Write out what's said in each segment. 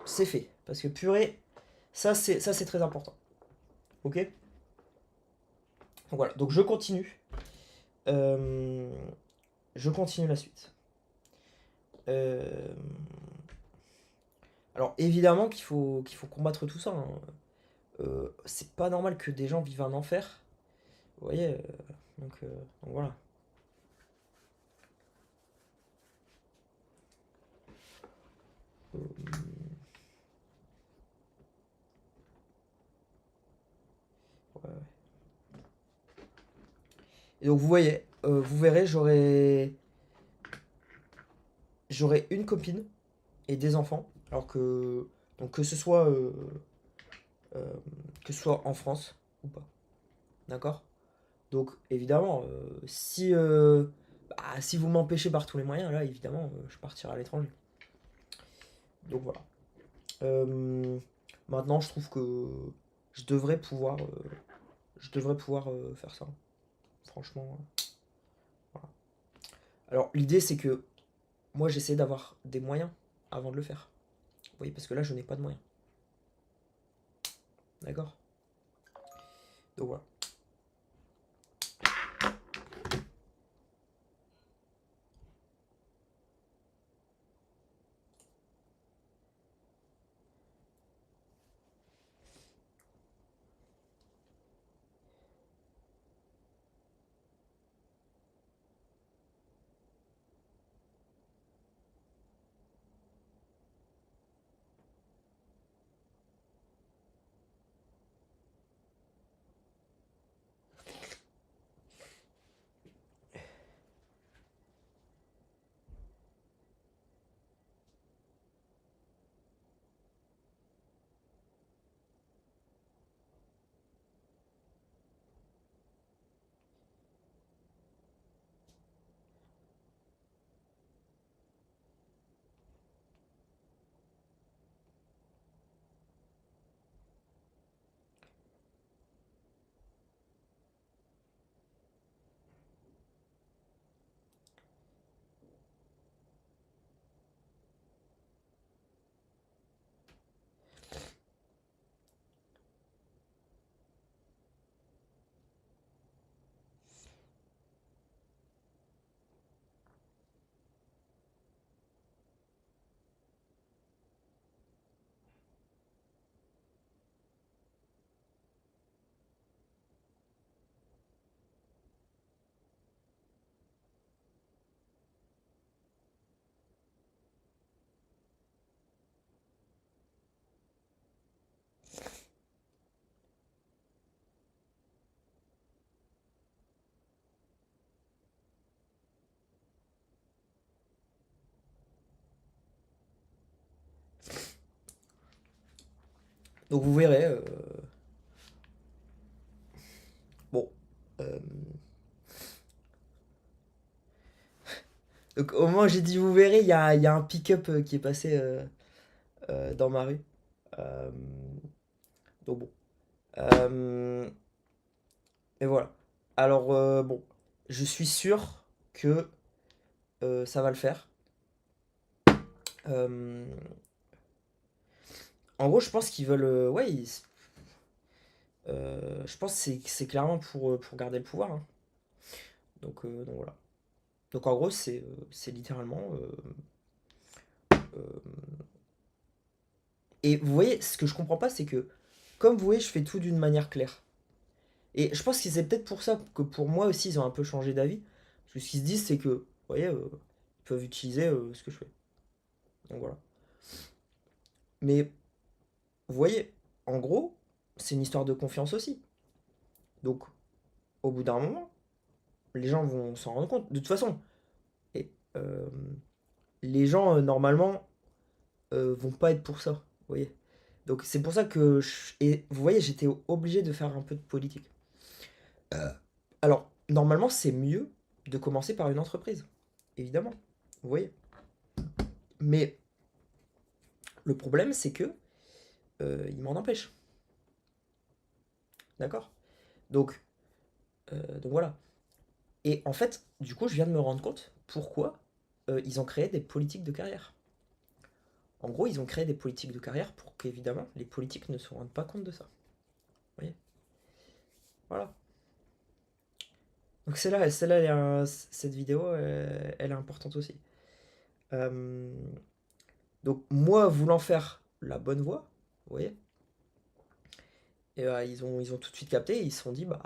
c'est fait. Parce que purée, ça c'est très important. Ok? Donc voilà, donc je continue. Euh, je continue la suite. Euh, alors évidemment qu'il faut combattre tout ça, hein. C'est pas normal que des gens vivent un enfer. Vous voyez, donc, euh, donc voilà. Euh, ouais, ouais. Et donc vous voyez, vous verrez, j'aurai une copine et des enfants. Alors que donc euh, que ce soit en France ou pas. D'accord? Donc évidemment, si vous m'empêchez par tous les moyens, là évidemment, je partirai à l'étranger. Donc voilà. Euh, Maintenant, je trouve que je devrais pouvoir, euh, faire ça. Franchement, voilà. Alors l'idée c'est que moi j'essaie d'avoir des moyens avant de le faire. Vous voyez, parce que là je n'ai pas de moyens. D'accord? Donc voilà. Donc vous verrez. Bon. euh, donc au moment où j'ai dit vous verrez, il y a un pick-up qui est passé dans ma rue. Euh, donc bon. Euh, et voilà. Alors bon, je suis sûr que ça va le faire. Euh, En gros, je pense qu'ils veulent. Ouais, je pense que c'est clairement pour garder le pouvoir, hein. Donc voilà. Donc en gros, c'est littéralement. Euh, Et vous voyez, ce que je comprends pas, c'est que, comme vous voyez, je fais tout d'une manière claire. Et je pense que c'est peut-être pour ça que pour moi aussi, ils ont un peu changé d'avis. Parce que ce qu'ils se disent, c'est que, vous voyez, ils peuvent utiliser ce que je fais. Donc voilà. Mais vous voyez, en gros, c'est une histoire de confiance aussi. Donc, au bout d'un moment, les gens vont s'en rendre compte. De toute façon, et, les gens, normalement, vont pas être pour ça. Vous voyez. Donc c'est pour ça que... Et vous voyez, j'étais obligé de faire un peu de politique. Alors, normalement, c'est mieux de commencer par une entreprise. Évidemment. Vous voyez. Mais le problème, c'est que il m'en empêche. D'accord? Donc voilà. Et en fait, du coup, je viens de me rendre compte pourquoi ils ont créé des politiques de carrière. En gros, ils ont créé des politiques de carrière pour qu'évidemment, les politiques ne se rendent pas compte de ça. Vous voyez? Voilà. Donc cette vidéo, elle est importante aussi. Euh, donc moi, voulant faire la bonne voie, vous voyez, et ils ont tout de suite capté, et ils se sont dit, bah,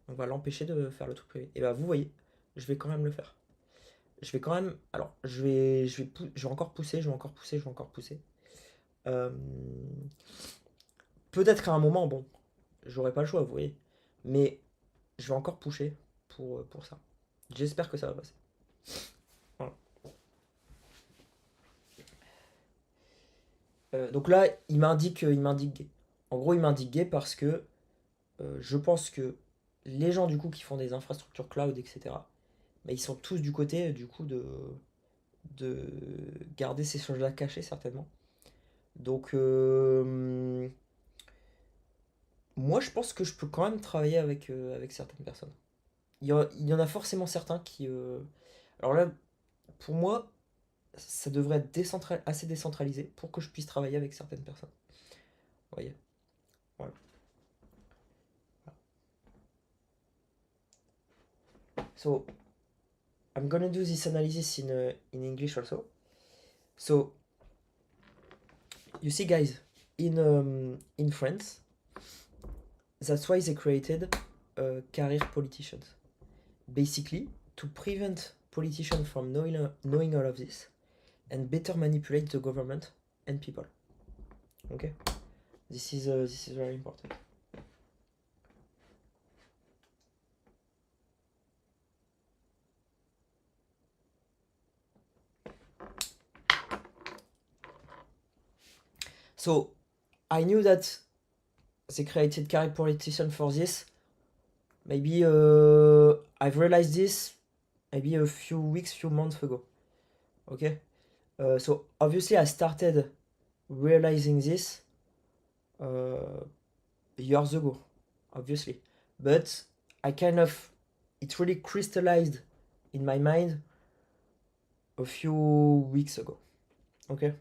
on va l'empêcher de faire le truc privé. Et bah, vous voyez, je vais quand même le faire. Je vais quand même, alors, je vais encore pousser, je vais encore pousser, je vais encore pousser. Euh, Peut-être qu'à un moment, bon, j'aurai pas le choix, vous voyez, mais je vais encore pousser pour ça. J'espère que ça va passer. Voilà. Donc là, il m'indique gay. En gros, il m'indique gay parce que je pense que les gens du coup qui font des infrastructures cloud, etc., bah, ils sont tous du côté du coup de garder ces choses-là cachées certainement. Donc moi je pense que je peux quand même travailler avec certaines personnes. Il y en a forcément certains qui... Alors là, pour moi, ça devrait être assez décentralisé pour que je puisse travailler avec certaines personnes. Vous voyez? Voilà. So, I'm gonna do this analysis in English also. So, you see, guys, in France, that's why they created career politicians. Basically, to prevent politicians from knowing all of this and better manipulate the government and people. Okay, this is very important. So I knew that they created career politician for this. Maybe I've realized this maybe a few months ago. Okay, so obviously I started realizing this uh, years ago, obviously, but I kind of it really crystallized in my mind a few weeks ago. Okay.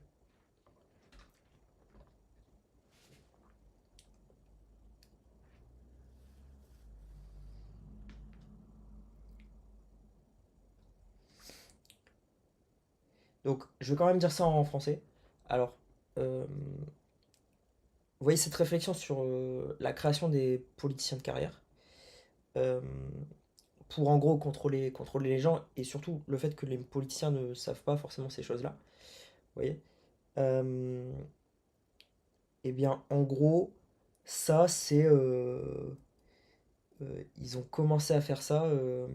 Donc, je vais quand même dire ça en français. Alors, vous voyez cette réflexion sur la création des politiciens de carrière euh, pour en gros contrôler les gens et surtout le fait que les politiciens ne savent pas forcément ces choses-là. Vous voyez. Euh, Eh bien, en gros, ça, c'est. Ils ont commencé à faire ça. Euh,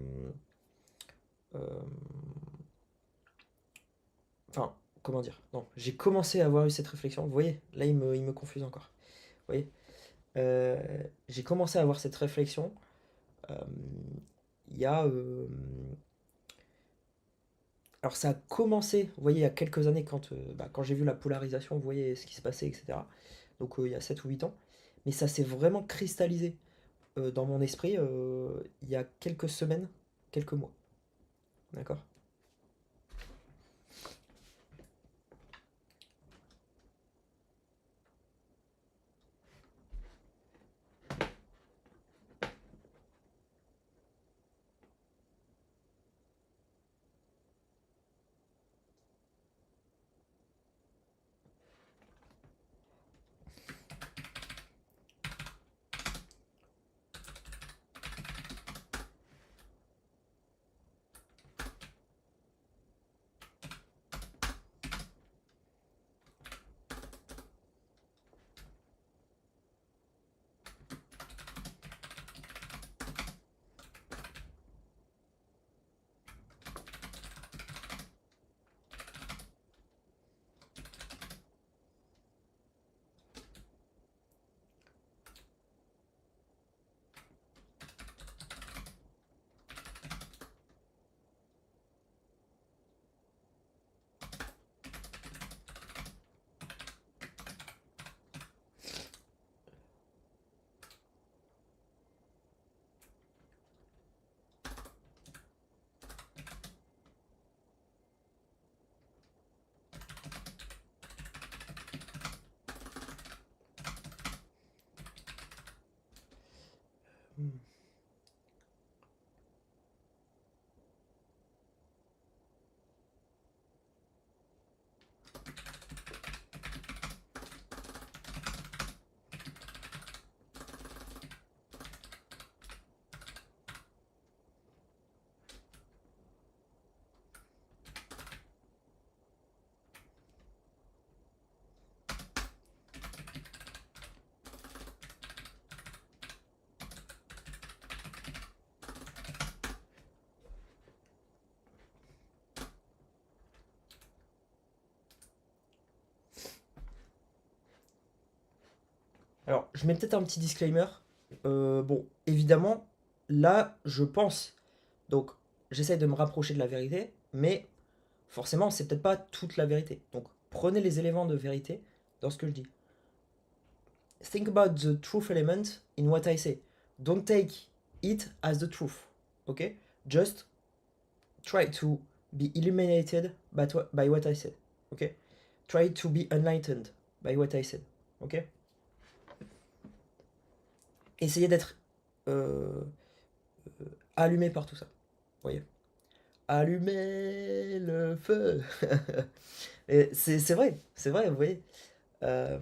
Enfin, comment dire? Non, j'ai commencé à avoir eu cette réflexion. Vous voyez, là, il me confuse encore. Vous voyez? Euh, j'ai commencé à avoir cette réflexion euh, il y a. Alors, ça a commencé, vous voyez, il y a quelques années, quand j'ai vu la polarisation, vous voyez ce qui se passait, etc. Donc, il y a 7 ou 8 ans. Mais ça s'est vraiment cristallisé dans mon esprit il y a quelques semaines, quelques mois. D'accord? Alors, je mets peut-être un petit disclaimer. Bon, évidemment, là, je pense. Donc, j'essaye de me rapprocher de la vérité, mais forcément, c'est peut-être pas toute la vérité. Donc, prenez les éléments de vérité dans ce que je dis. Think about the truth element in what I say. Don't take it as the truth. Okay? Just try to be illuminated by what I said. Okay? Try to be enlightened by what I said. Okay? Essayez d'être euh, allumé par tout ça. Vous voyez? Allumer le feu. Et c'est vrai, vous voyez. Euh,